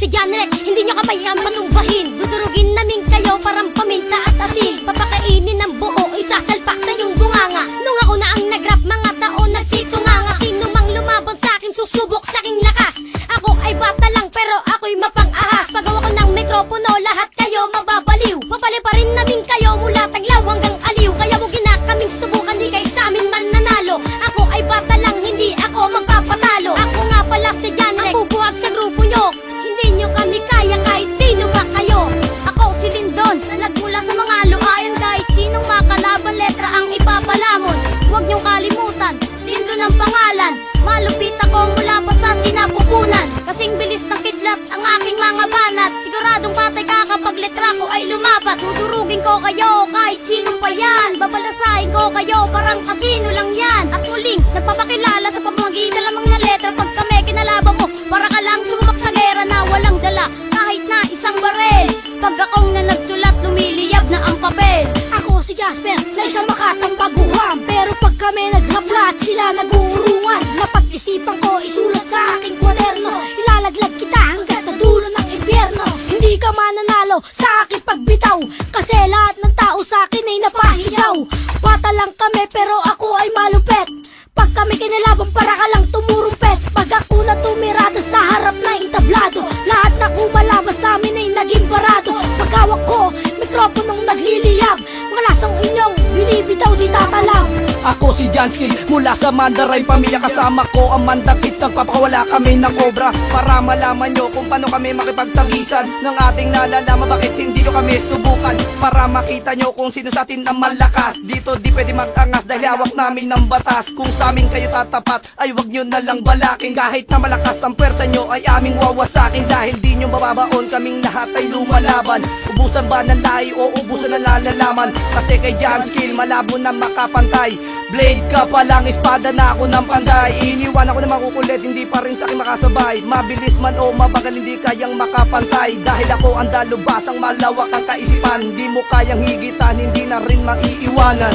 si Janet, hindi nyo kabayang patumbahin. Dudurugin namin kayo parang paminta at asin. Papakainin ng buo, isasalpak sa yung bunganga. Nung ako na ang nagrap, mga taon nagsitunganga. Sino mang lumabot sa akin, susubok sa aking lakas. Ako ay bata lang pero ako'y mapang-ahas. Pagawa ko ng mikropono, lahat kayo mababaliw. Papali pa rin namin kayo mula Taglaw hanggang Aliw. Kaya mo ginakaming subukan, di kayo sa amin man nanalo. Ako ay bata lang, hindi ako magpapatalo. Ako nga pala si Janet, ang bubuhat sa grupo nyo. Hindi nyo kami kaya kahit sino ba kayo. Ako si Lindon, nagmula sa mga luayan. Kahit sinong makalaban, letra ang ipapalamon. Huwag nyong kalimutan, Lindon ang pangalan. Malupit ako mula pa sa sinapupunan. Kasing bilis ng kidlat ang aking mga banat. Siguradong patay ka kapag letra ko ay lumapat. Dudurugin ko kayo kahit sino pa yan. Babalasahin ko kayo parang kasino lang yan. At muling nagpapakilala sa pamamagitan lamang na letra. Pag kami kinalaban mo, para ka lang sumumak sa gera na walang dala kahit na isang barel. Pag akong na nagsulat, lumiliyab na ang papel. Ako si Jasper, na isang makatang baguhan. Pero pag kami naghaplat, sila nag-uurungan. Napag-isipan ko, isulat sa aking kwaderno. Ilalaglag kita hanggang sa dulo ng impyerno. Hindi ka mananalo sa aking pagbitaw, kasi lahat ng tao sa akin ay napahiyaw. Bata lang kami pero ako ay malupet. Pag kami kinalaban, para ka lang tumurumpet. Pag ako na tumirada sa harap na entablado, lahat na kumalabas sa amin ay naging barado. Pagkawak ko, mikroponong nagliliyab. Mga lasang inyong binibitaw di tatalam. Ako si Janskill mula sa Mandaray Pamilya. Kasama ko ang Manda Kids. Nagpapakawala kami ng obra para malaman nyo kung paano kami makipagtagisan ng ating nalalaman. Bakit hindi nyo kami subukan para makita nyo kung sino sa atin ang malakas. Dito di pwede mag-angas dahil hawak namin ng batas. Kung sa amin kayo tatapat ay wag nyo na lang balakin. Kahit na malakas ang pwersa nyo ay aming wawasakin. Dahil di nyo mababaon, kaming lahat ay lumalaban. Ubusan ba ng lahi o ubusan ng nalalaman? Kasi kay Janskill malabo na makapantay. Blade ka pa lang, espada na ako ng panday. Iniwan ako na makukulit, hindi pa rin sa akin makasabay. Mabilis man o mabagal, hindi kayang makapantay. Dahil ako ang dalubasang malawak ang kaisipan. Di mo kayang higitan, hindi na rin maiiwanan.